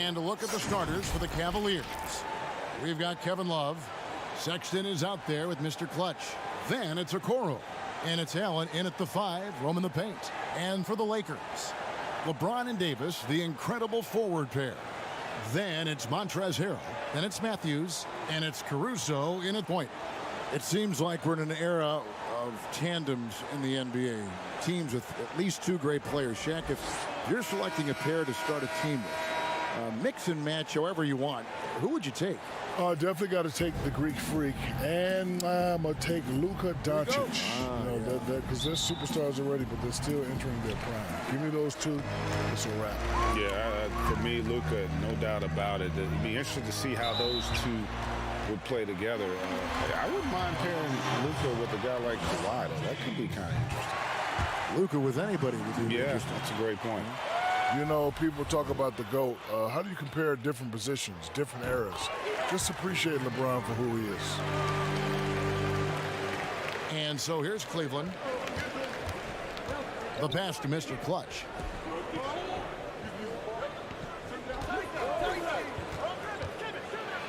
And a look at the starters for the Cavaliers. We've got Kevin Love. Sexton is out there with Mr. Clutch. Then it's Okoro. And it's Allen in at the 5, roaming the paint. And for the Lakers, LeBron and Davis, the incredible forward pair. Then it's Montrezl Harrell. Then it's Matthews. And it's Caruso in at point. It seems like we're in an era of tandems in the NBA. Teams with at least 2 great players. Shaq, if you're selecting a pair to start a team with, mix and match however you want, who would you take? Definitely got to take the Greek Freak, and I'm going to take Luka Doncic. Because they're superstars already, but they're still entering their prime. Give me those two, it's a wrap. Yeah, for me, Luka, no doubt about it. It'd be interesting to see how those two would play together. I wouldn't mind pairing Luka with a guy like Kawhi, though. That could be kind of interesting. Luka with anybody would be interesting. That's a great point. You know, people talk about the GOAT. How do you compare different positions, different eras? Just appreciate LeBron for who he is. And so here's Cleveland. The pass to Mr. Clutch.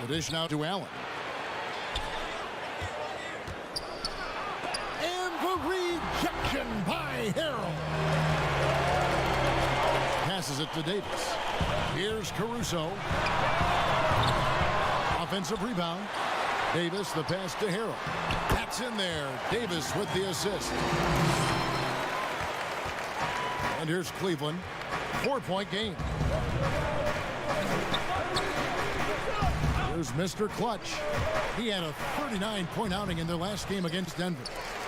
The dish now to Allen. And the rejection by Harrell. Passes it to Davis. Here's Caruso. Offensive rebound. Davis, the pass to Harrell. That's in there. Davis with the assist. And here's Cleveland. 4-point game. Here's Mr. Clutch. He had a 39-point outing in their last game against Denver.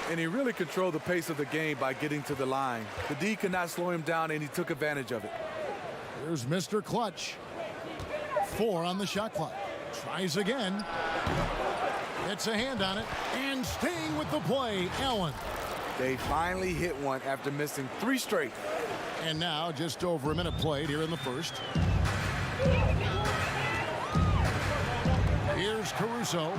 And he really controlled the pace of the game by getting to the line. The D could not slow him down, and he took advantage of it. Here's Mr. Clutch. 4 on the shot clock. Tries again. Gets a hand on it. And staying with the play, Allen. They finally hit one after missing 3 straight. And now just over a minute played here in the first. Here's Caruso.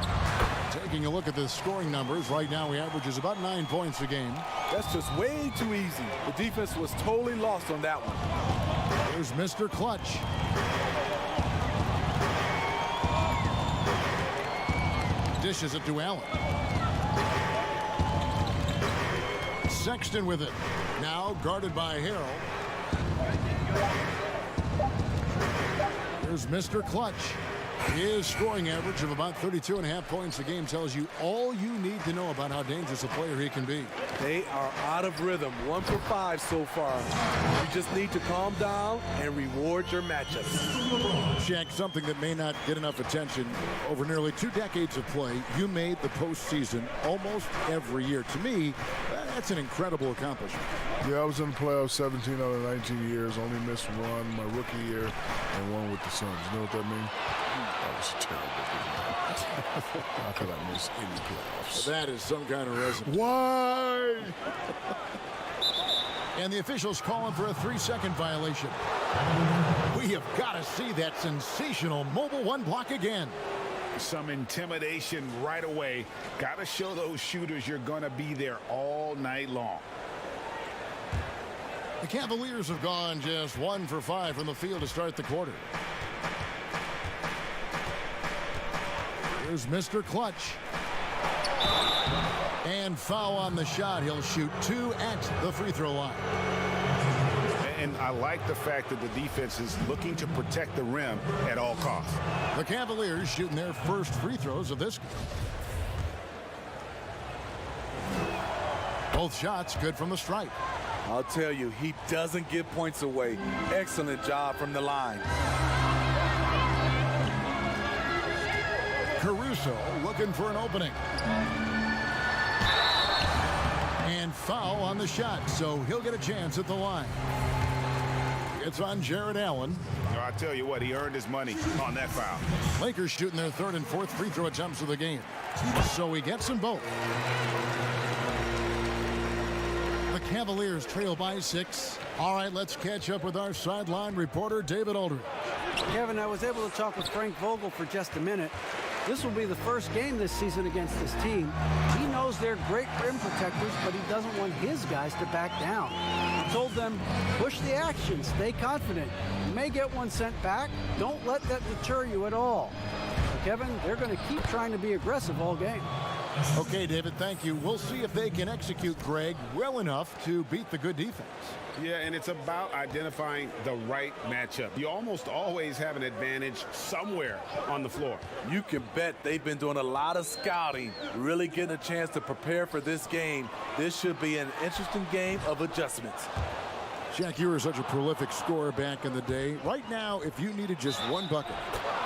Taking a look at the scoring numbers. Right now he averages about 9 points a game. That's just way too easy. The defense was totally lost on that one. Here's Mr. Clutch. Dishes it to Allen. Sexton with it. Now guarded by Harrell. Here's Mr. Clutch. His scoring average of about 32.5 points a game tells you all you need to know about how dangerous a player he can be. They are out of rhythm. 1 for 5 so far. You just need to calm down and reward your matchups. Shaq, something that may not get enough attention. Over nearly 2 decades of play, you made the postseason almost every year. To me, that's an incredible accomplishment. Yeah, I was in the playoffs 17 out of 19 years. Only missed one my rookie year and one with the Suns. You know what that means? That was terrible. How could I miss any playoffs? That is some kind of resume. Why? And the officials calling for a 3-second violation. We have got to see that sensational Mobile One block again. Some intimidation right away. Got to show those shooters you're going to be there all night long. The Cavaliers have gone just 1 for 5 from the field to start the quarter. Here's Mr. Clutch. And foul on the shot. He'll shoot 2 at the free throw line. And I like the fact that the defense is looking to protect the rim at all costs. The Cavaliers shooting their first free throws of this. Both shots good from the stripe. I'll tell you, he doesn't give points away. Excellent job from the line. Caruso looking for an opening. And foul on the shot, so he'll get a chance at the line. It's on Jared Allen. I tell you what, he earned his money on that foul. Lakers shooting their 3rd and 4th free throw attempts of the game. So he gets them both. The Cavaliers trail by 6. All right, let's catch up with our sideline reporter, David Aldridge. Kevin, I was able to talk with Frank Vogel for just a minute. This will be the first game this season against this team. He knows they're great rim protectors, but he doesn't want his guys to back down. told them, push the action, stay confident. You may get one sent back. Don't let that deter you at all. So, Kevin, they're going to keep trying to be aggressive all game. Okay, David, thank you. We'll see if they can execute Greg well enough to beat the good defense. Yeah, and it's about identifying the right matchup. You almost always have an advantage somewhere on the floor. You can bet they've been doing a lot of scouting, really getting a chance to prepare for this game. This should be an interesting game of adjustments. Shaq, you were such a prolific scorer back in the day. Right now, if you needed just one bucket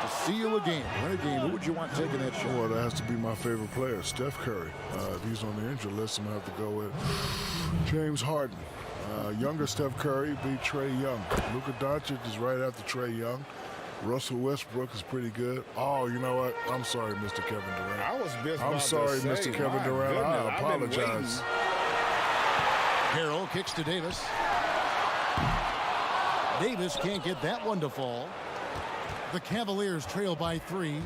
to seal a game, win a game, who would you want taking that shot? Well, that has to be my favorite player, Steph Curry. If he's on the injury list, I'm going to have to go with James Harden. Younger Steph Curry beat Trae Young. Luka Doncic is right after Trae Young. Russell Westbrook is pretty good. Oh, you know what? I'm sorry, Mr. Kevin Durant. I was just I'm about sorry, to say, Mr. Kevin my Durant. goodness, I I've been apologize. Harrell kicks to Davis. Davis can't get that one to fall. The Cavaliers trail by 3.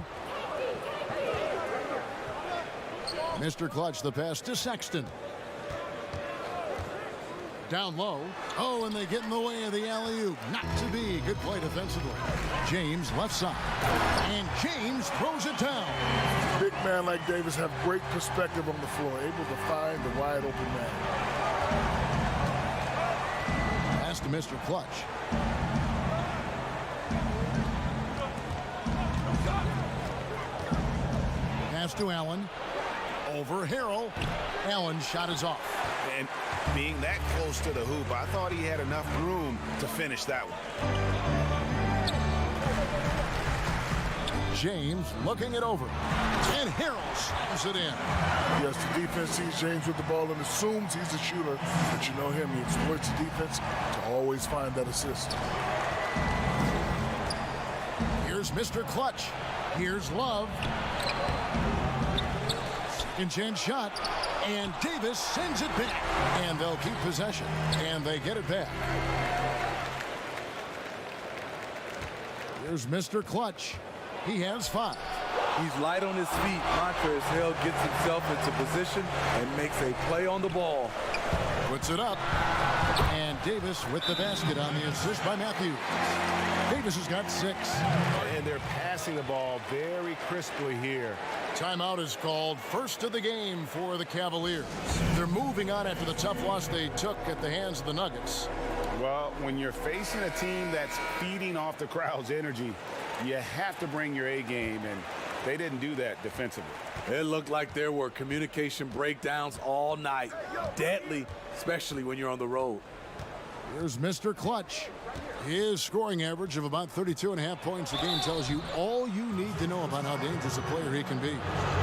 Mr. Clutch, the pass to Sexton. Down low. Oh, and they get in the way of the alley-oop. Not to be. Good play defensively. James left side. And James throws it down. Big man like Davis have great perspective on the floor, able to find the wide open man. Pass to Mr. Clutch. Pass to Allen. Over Harrell. Allen's shot is off. And being that close to the hoop, I thought he had enough room to finish that one. James looking it over. And Harrell slams it in. Yes, the defense sees James with the ball and assumes he's a shooter, but you know him, he exploits the defense to always find that assist. Here's Mr. Clutch. Here's Love. Second chance shot. And Davis sends it back. And they'll keep possession. And they get it back. Here's Mr. Clutch. He has 5. He's light on his feet. Montrezl Harrell gets himself into position and makes a play on the ball. Puts it up. And Davis with the basket on the assist by Matthews. Davis has got 6. And they're passing the ball very crisply here. Timeout is called. First of the game for the Cavaliers. They're moving on after the tough loss they took at the hands of the Nuggets. Well, when you're facing a team that's feeding off the crowd's energy, you have to bring your A game, and they didn't do that defensively. It looked like there were communication breakdowns all night. Deadly, especially when you're on the road. Here's Mr. Clutch. His scoring average of about 32.5 points a game tells you all you need to know about how dangerous a player he can be.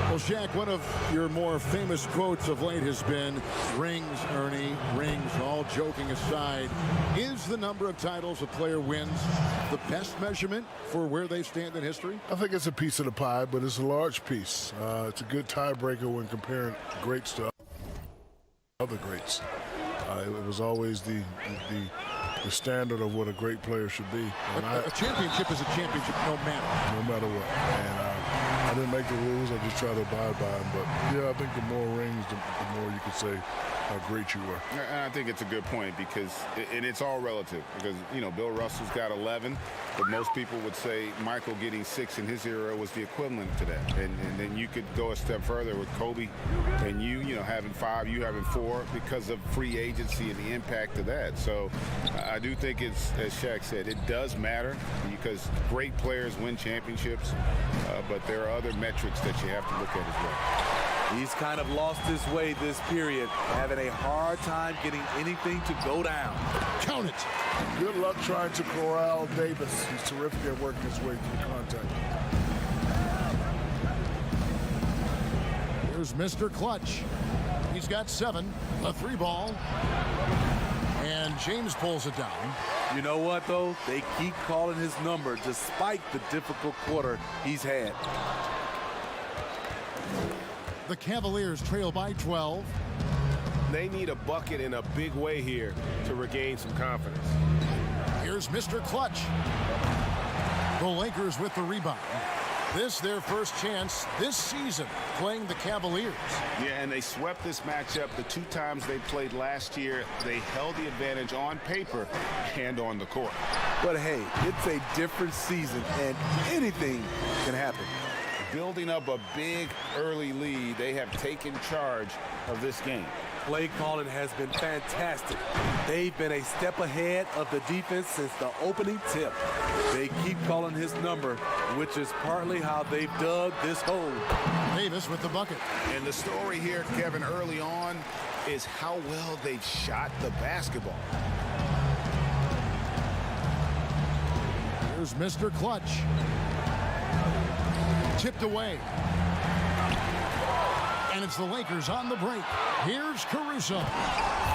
Well, Shaq, one of your more famous quotes of late has been, rings, Ernie, rings. All joking aside, is the number of titles a player wins the best measurement for where they stand in history? I think it's a piece of the pie, but it's a large piece. It's a good tiebreaker when comparing greats to other greats. It was always the standard of what a great player should be. And a championship is a championship no matter what. And I didn't make the rules. I just try to abide by them. But, yeah, I think the more rings, the more you could say how great you were. And I think it's a good point because, and it's all relative, because, you know, Bill Russell's got 11, but most people would say Michael getting 6 in his era was the equivalent to that. And then you could go a step further with Kobe and you know, having 5, you having 4 because of free agency and the impact of that. So I do think it's, as Shaq said, it does matter because great players win championships, but there are other metrics that you have to look at as well. He's kind of lost his way this period, having a hard time getting anything to go down. Count it. Good luck trying to corral Davis. He's terrific at working his way through contact. Here's Mr. Clutch. He's got 7, a 3 ball. And James pulls it down. You know what, though? They keep calling his number despite the difficult quarter he's had. The Cavaliers trail by 12. They need a bucket in a big way here to regain some confidence. Here's Mr. Clutch. The Lakers with the rebound. This their first chance this season playing the Cavaliers. Yeah, and they swept this matchup the 2 times they played last year. They held the advantage on paper and on the court. But hey, it's a different season, and anything can happen. Building up a big early lead, they have taken charge of this game. Play calling has been fantastic. They've been a step ahead of the defense since the opening tip. They keep calling his number, which is partly how they've dug this hole. Davis with the bucket. And the story here, Kevin, early on is how well they've shot the basketball. Here's Mr. Clutch. Tipped away. And it's the Lakers on the break. Here's Caruso.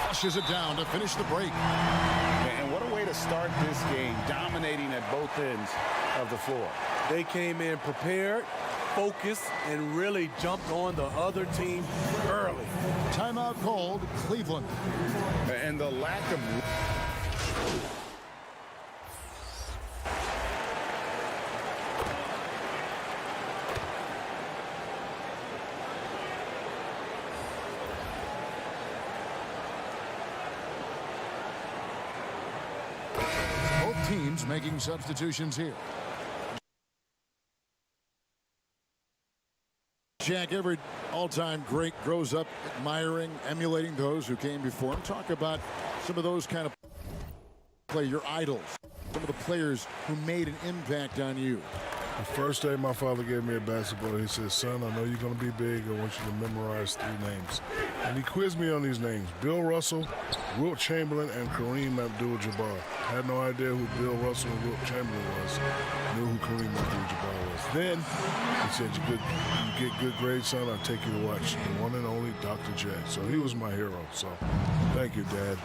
Flushes it down to finish the break. And what a way to start this game, dominating at both ends of the floor. They came in prepared, focused, and really jumped on the other team early. Timeout called, Cleveland. And the lack of... Both teams making substitutions here. Jack, every all-time great grows up admiring, emulating those who came before him. Talk about some of those kind of play, your idols, some of the players who made an impact on you. The first day my father gave me a basketball, he said, son, I know you're going to be big. I want you to memorize 3 names. And he quizzed me on these names: Bill Russell, Wilt Chamberlain, and Kareem Abdul-Jabbar. I had no idea who Bill Russell and Wilt Chamberlain was. Knew who Kareem Abdul-Jabbar was. Then he said, you get good grades, son, I'll take you to watch the one and only Dr. J. So he was my hero. So thank you, Dad.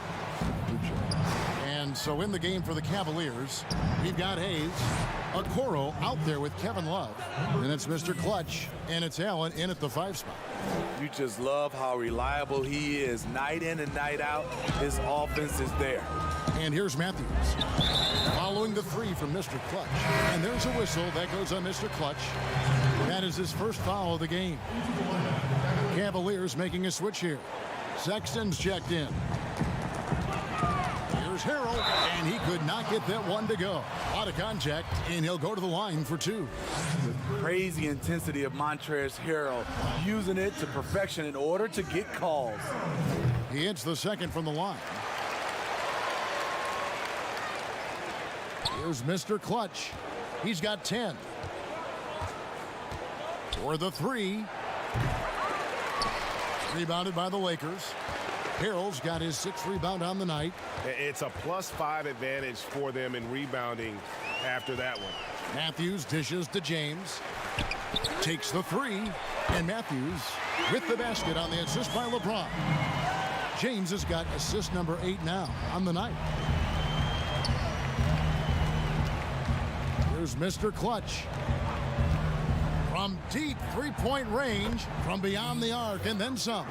And so in the game for the Cavaliers, we've got Hayes, Okoro out there with Kevin Love, and it's Mr. Clutch, and it's Allen in at the 5 spot. You just love how reliable he is night in and night out. His offense is there. And here's Matthews following the 3 from Mr. Clutch. And there's a whistle that goes on Mr. Clutch. That is his first foul of the game. Cavaliers making a switch here. Sexton's checked in. Here's Harrell, and he could not get that one to go. Out of contact, and he'll go to the line for 2. Crazy intensity of Montrezl Harrell, using it to perfection in order to get calls. He hits the second from the line. Here's Mr. Clutch. He's got 10. For the 3. Rebounded by the Lakers. Harrell's got his 6th rebound on the night. It's a +5 advantage for them in rebounding after that one. Matthews dishes to James. Takes the 3. And Matthews with the basket on the assist by LeBron. James has got assist number 8 now on the night. Here's Mr. Clutch. From deep 3-point range, from beyond the arc, and then some.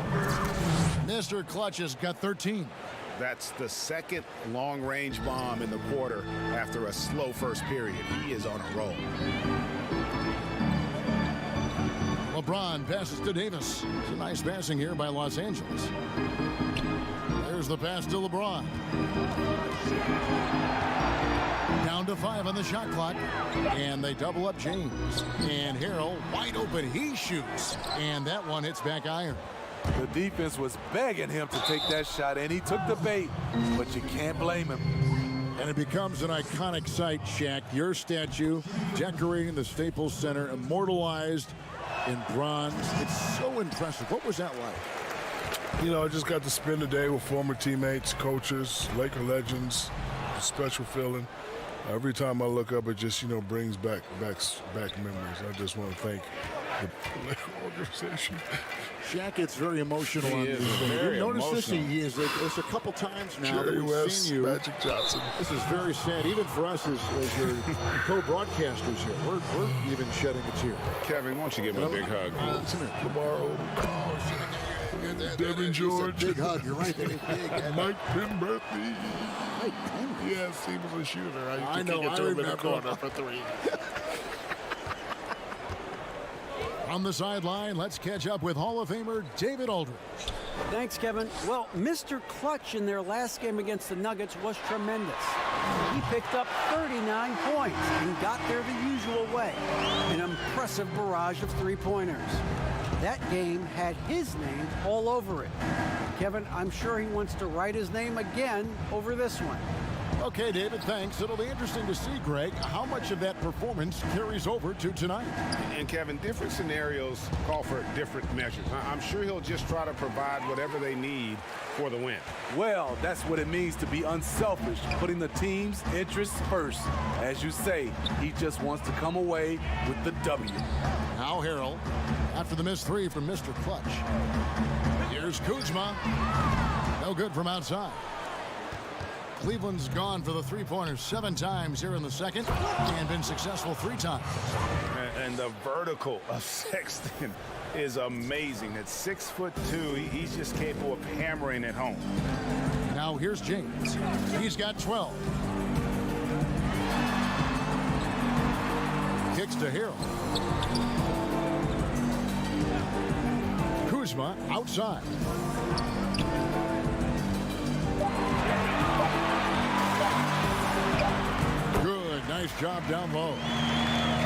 Mr. Clutch has got 13. That's the second long-range bomb in the quarter after a slow first period. He is on a roll. LeBron passes to Davis. It's a nice passing here by Los Angeles. There's the pass to LeBron. Down to 5 on the shot clock. And they double up James. And Harrell wide open. He shoots. And that one hits back iron. The defense was begging him to take that shot, and he took the bait. But you can't blame him. And it becomes an iconic sight, Shaq. Your statue decorating the Staples Center, immortalized in bronze. It's so impressive. What was that like? You know, I just got to spend the day with former teammates, coaches, Laker legends. A special feeling. Every time I look up, it just, you know, brings back memories. I just want to thank the Laker organization. Shaq gets very emotional on these things. very You notice this? emotional. He is it's a couple times now that Jerry we've West, seen you. Magic Johnson. This is very sad, even for us as your co-broadcasters here. We're even shedding a tear. Kevin, why don't you give him a big hug? Come here. Tomorrow. Devin George. Big hug. You're right. Big. Mike Penberthy. Yes, he was a shooter. I know, I In the remember. corner for 3. On the sideline, let's catch up with Hall of Famer David Aldridge. Thanks, Kevin. Well, Mr. Clutch in their last game against the Nuggets was tremendous. He picked up 39 points and got there the usual way, an impressive barrage of three-pointers. That game had his name all over it. Kevin, I'm sure he wants to write his name again over this one. Okay, David, thanks. It'll be interesting to see, Greg, how much of that performance carries over to tonight. And Kevin, different scenarios call for different measures. I'm sure he'll just try to provide whatever they need for the win. Well, that's what it means to be unselfish, putting the team's interests first. As you say, he just wants to come away with the W. Now Harrell, after the missed three from Mr. Clutch. Here's Kuzma. No good from outside. Cleveland's gone for the three-pointers 7 times here in the second and been successful 3 times. And the vertical of Sexton is amazing. At 6'2", he's just capable of hammering it home. Now here's James. He's got 12. Kicks to Harrell. Kuzma outside. Nice job down low.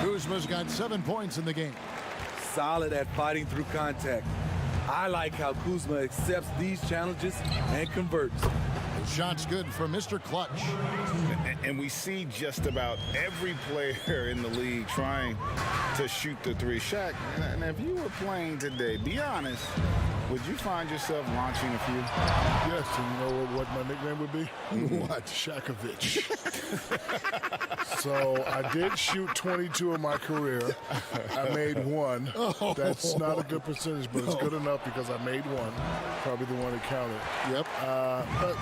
Kuzma's got 7 points in the game. Solid at fighting through contact. I like how Kuzma accepts these challenges and converts. The shot's good for Mr. Clutch. And we see just about every player in the league trying to shoot the three. Shaq, and if you were playing today, be honest, would you find yourself launching a few? Yes, and you know what my nickname would be? What? Shakovich. So I did shoot 22 in my career. I made 1. That's not a good percentage, but it's good enough because I made 1. Probably the one that counted. Yep.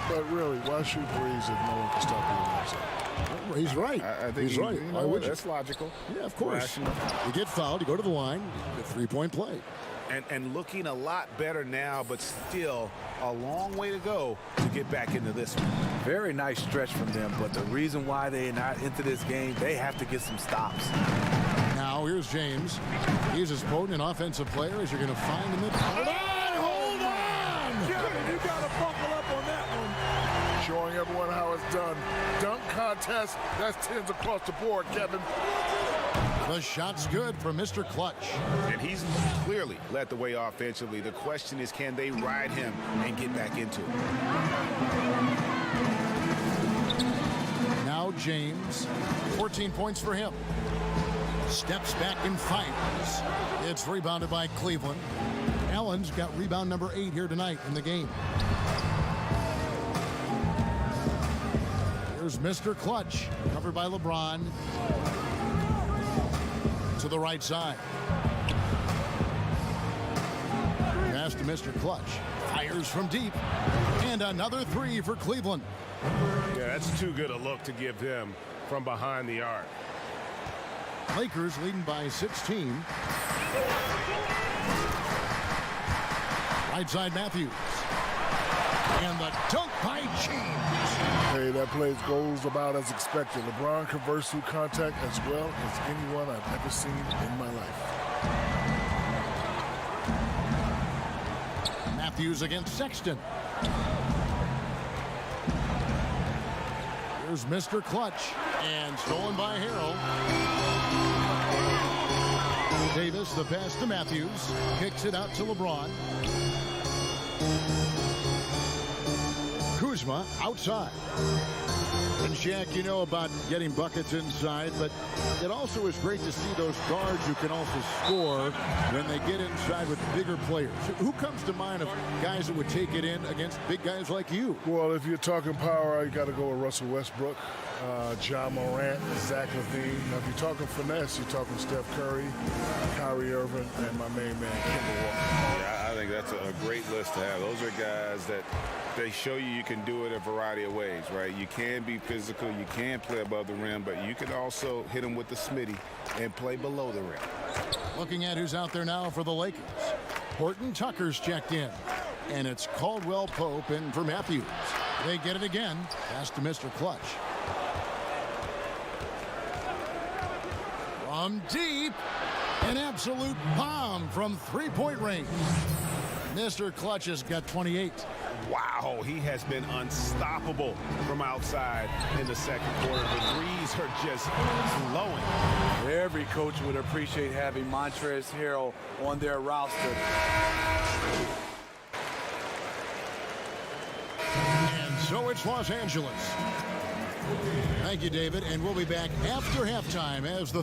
But really, why shoot threes if no one can stop you outside? He's right. I think he's right. You Why know, would you? that's logical. Yeah, of course. Rational. You get fouled, you go to the line, you get 3-point play. And looking a lot better now, but still a long way to go to get back into this one. Very nice stretch from them, but the reason why they're not into this game, they have to get some stops. Now here's James. He's as potent an offensive player as you're going to find in the... Hold on! Kevin, you got to buckle up on that one. Showing everyone how it's done. Dunk contest, that's 10s across the board, Kevin. The shot's good for Mr. Clutch. And he's clearly led the way offensively. The question is, can they ride him and get back into it? Now James, 14 points for him. Steps back and fires. It's rebounded by Cleveland. Allen's got rebound number 8 here tonight in the game. Here's Mr. Clutch, covered by LeBron. To the right side. Pass to Mr. Clutch. Fires from deep. And another 3 for Cleveland. Yeah, that's too good a look to give them from behind the arc. Lakers leading by 16. Right side Matthews. And the dunk by James. Hey, that play goes about as expected. LeBron converts through contact as well as anyone I've ever seen in my life. Matthews against Sexton. Here's Mr. Clutch. And stolen by Harrell. Davis, the pass to Matthews. Kicks it out to LeBron. Kuzma outside. And Shaq, you know about getting buckets inside, but it also is great to see those guards who can also score when they get inside with bigger players. Who comes to mind of guys that would take it in against big guys like you? Well, if you're talking power, you got to go with Russell Westbrook, John Morant, Zach LaVine. Now, if you're talking finesse, you're talking Steph Curry, Kyrie Irving, and my main man, Kemba Walker. Yeah, I think that's a great list to have. Those are guys that they show you can do it a variety of ways, right? You can be physical, you can play above the rim, but you can also hit them with the Smitty and play below the rim. Looking at who's out there now for the Lakers. Horton Tucker's checked in. And it's Caldwell Pope in for Matthews. They get it again. Pass to Mr. Clutch. From deep. An absolute bomb from three-point range. Mr. Clutch has got 28. Wow, he has been unstoppable from outside in the second quarter. The threes are just flowing. Every coach would appreciate having Montrezl Harrell on their roster. And so it's Los Angeles. Thank you, David, and we'll be back after halftime as the...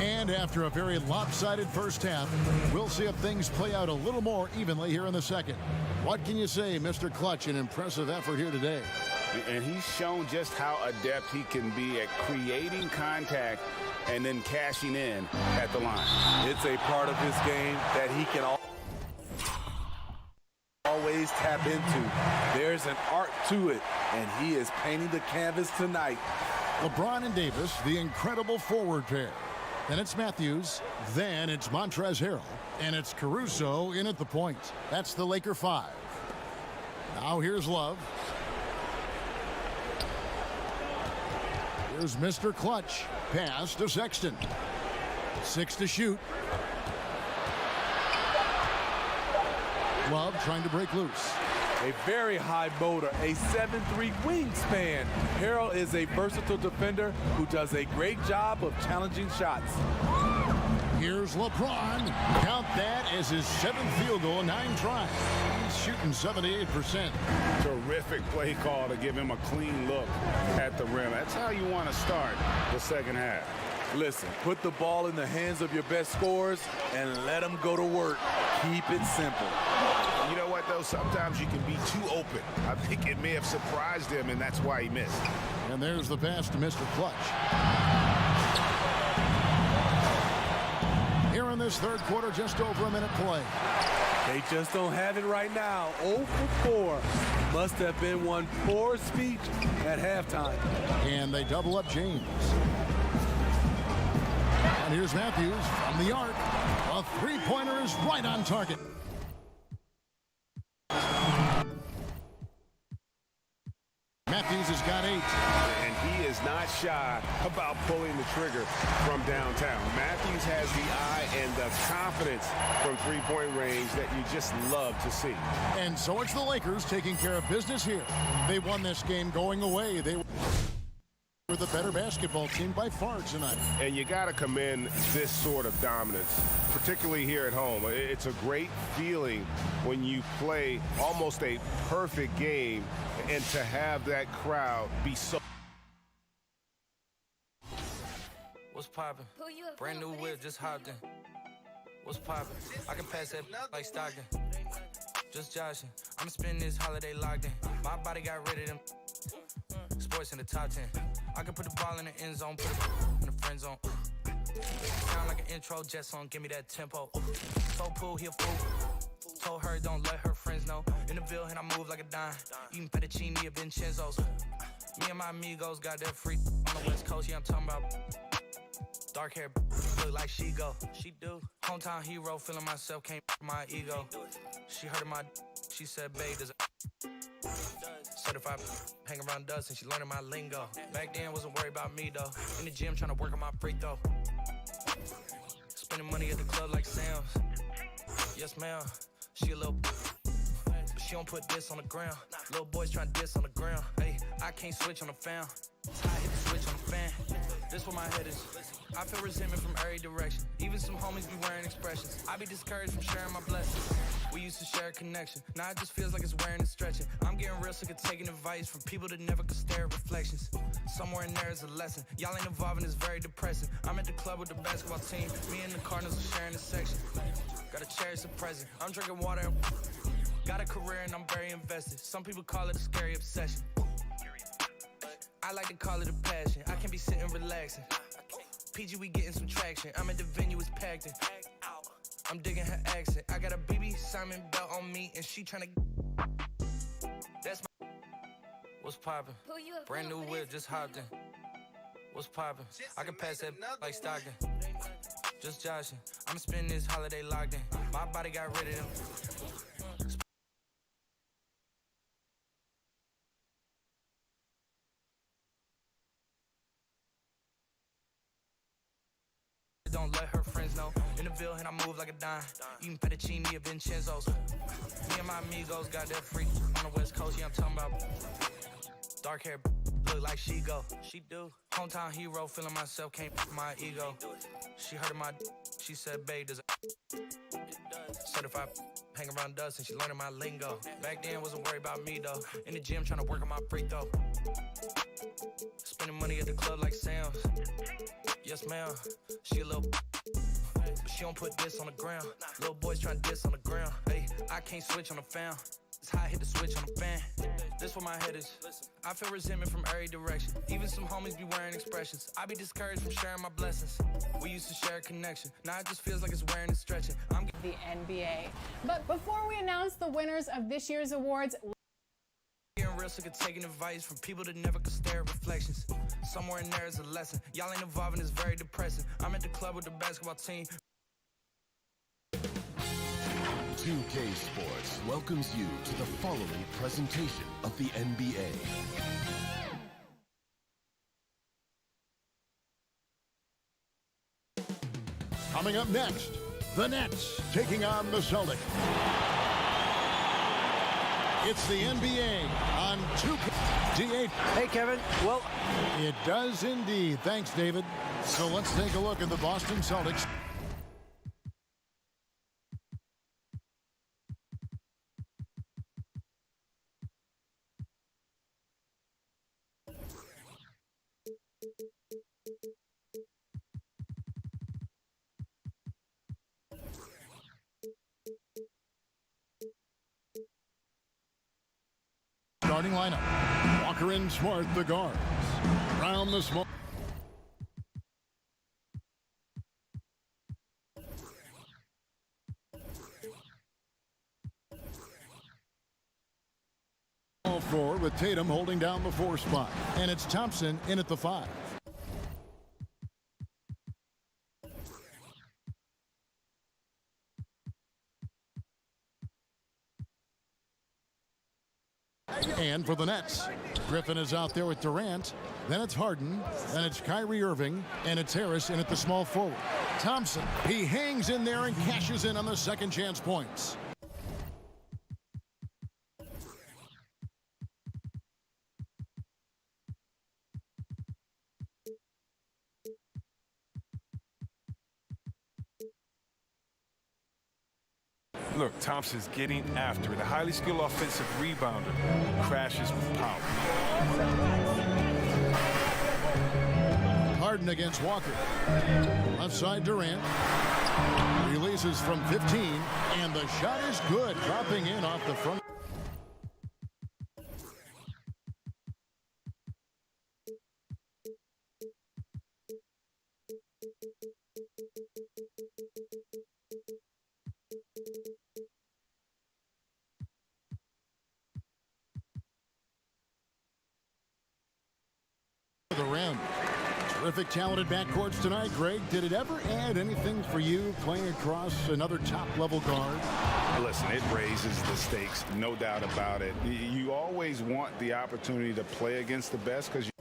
And after a very lopsided first half, we'll see if things play out a little more evenly here in the second. What can you say, Mr. Clutch? An impressive effort here today. And he's shown just how adept he can be at creating contact and then cashing in at the line. It's a part of his game that he can always tap into. There's an art to it, and he is painting the canvas tonight. LeBron and Davis, the incredible forward pair. Then it's Matthews, then it's Montrezl Harrell, and it's Caruso in at the point. That's the Laker 5. Now here's Love. Here's Mr. Clutch. Pass to Sexton. 6 to shoot. Love trying to break loose. A very high motor, a 7'3" wingspan. Harrell is a versatile defender who does a great job of challenging shots. Here's LeBron. Count that as his 7th field goal, 9 tries. He's shooting 78%. Terrific play call to give him a clean look at the rim. That's how you want to start the second half. Listen, put the ball in the hands of your best scorers and let them go to work. Keep it simple. You know what, though? Sometimes you can be too open. I think it may have surprised him, and that's why he missed. And there's the pass to Mr. Clutch. Here in this third quarter, just over a minute play. They just don't have it right now. 0 for 4. Must have been one poor speech at halftime. And they double up James. And here's Matthews from the arc. A three-pointer is right on target. Matthews has got 8. And he is not shy about pulling the trigger from downtown. Matthews has the eye and the confidence from three-point range that you just love to see. And so it's the Lakers taking care of business here. They won this game going away. They were the better basketball team by far tonight. And you got to commend this sort of dominance, particularly here at home. It's a great feeling when you play almost a perfect game and to have that crowd be so. What's poppin'? Brand new whip, just hopped in. What's poppin'? I can pass that like Stockton. Just joshing. I'm spending this holiday locked in. My body got rid of them. Sports in the top 10. I can put the ball in the end zone, put it in the friend zone. Sound like an intro jet song, give me that tempo. Told Pool, he a fool. Told her don't let her friends know. In the Ville, and I move like a dime. Eating fettuccine at Vincenzo's. Me and my amigos got that free on the West Coast. Yeah, I'm talking about dark hair, look like she go. She do. Hometown hero, feeling myself, can't my ego. She heard of my, she said, babe, does it certified hang around dust and she learning my lingo. Back then wasn't worried about me though. In the gym trying to work on my free throw. Spending money at the club like Sam's. Yes ma'am. She a little but she don't put this on the ground. Little boys trying to diss on the ground. Hey, I can't switch on the fan. I hit the switch on the fan. This where my head is. I feel resentment from every direction. Even some homies be wearing expressions. I be discouraged from sharing my blessings. We used to share a connection. Now it just feels like it's wearing and stretching. I'm getting real sick of taking advice from people that never could stare at reflections. Somewhere in there is a lesson. Y'all ain't involving, it's very depressing. I'm at the club with the basketball team. Me and the Cardinals are sharing the section. Gotta cherish the present. I'm drinking water and got a career and I'm very invested. Some people call it a scary obsession. I like to call it a passion. I can be sitting relaxing. PG, we getting some traction. I'm at the venue, it's packed in. I'm digging her accent. I got a BB Simon belt on me, and she tryna. That's my. What's poppin'? Brand new whip, just hopped in. What's poppin'? I can pass that like Stockton. Just joshing. I'm spending this holiday locked in. My body got rid of them. Don't let her friends know. In the Ville, and I move like a dime. Eating fettuccine at Vincenzo's. Me and my amigos got that freak on the West Coast. Yeah, I'm talking about dark hair, look like she go. She do. Hometown hero, feeling myself, can't my ego. She heard of my, she said, babe, does it certified hang around dust, and she learning my lingo. Back then, wasn't worried about me though. In the gym, trying to work on my free throw. Spending money at the club like Sam's. Yes, ma'am. She a little, but she don't put this on the ground. Little boys trying to diss on the ground. Hey, I can't switch on the fan. It's how I hit the switch on the fan. This where my head is. I feel resentment from every direction. Even some homies be wearing expressions. I be discouraged from sharing my blessings. We used to share a connection. Now it just feels like it's wearing and stretching. I'm the NBA. But before we announce the winners of this year's awards, getting real sick of taking advice from people that never could stare at reflections. Somewhere in there is a lesson. Y'all ain't evolving, it's very depressing. I'm at the club with the basketball team. 2K Sports welcomes you to the following presentation of the NBA. Coming up next, the Nets taking on the Celtics. It's the NBA on 2K. D8. Hey, Kevin. Well, It does indeed. Thanks, David. So let's take a look at the Boston Celtics. Starting lineup. Walker and Smart, the guards. Brown, the small. Floor with Tatum holding down the 4 spot. And it's Thompson in at the 5. And for the Nets, Griffin is out there with Durant. Then it's Harden. Then it's Kyrie Irving. And it's Harris in at the small forward. Thompson, he hangs in there and cashes in on the second chance points. Look, Thompson's getting after it. A highly skilled offensive rebounder crashes with power. Harden against Walker. Left side Durant. Releases from 15, and the shot is good, dropping in off the front. The rim. Terrific, talented backcourts tonight, Greg. Did it ever add anything for you playing across another top-level guard? Listen, it raises the stakes, no doubt about it. You always want the opportunity to play against the best because